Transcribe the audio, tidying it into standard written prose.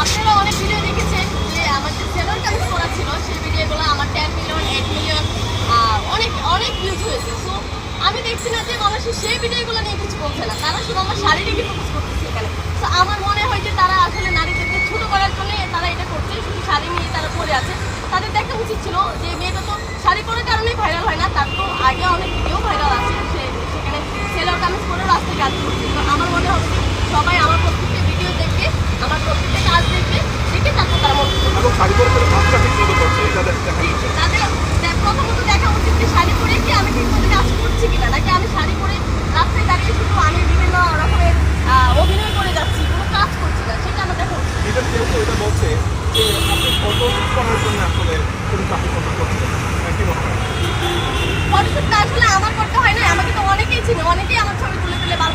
আপনারা অনেক ভিডিও দেখেছেন যে আমার যে সেলর কামিজ করা ছিল সেই ভিডিওগুলো আমার 10 মিলিয়ন 8 মিলিয়ন অনেক অনেক ভিউজ হয়েছে। সো আমি দেখছি না যে মানুষ সেই ভিডিওগুলো নিয়ে কিছু বলছে না, তারা শুধু আমার শারীরিক ফোকাস করতেছে এখানে। তো আমার মনে হয় যে তারা আসলে নারীদেরকে ছোট করার জন্য তারা এটা করছে, শুধু শাড়ি নিয়ে তারা পরে আছে। তাদের দেখা উচিত ছিল যে মেয়েটা তো শাড়ি পরার কারণেই ভাইরাল হয় না, তার তো আগে অনেক ভিডিও ভাইরাল আছে, সেখানে সেলর কামিজ পরে রাস্তায় কাজ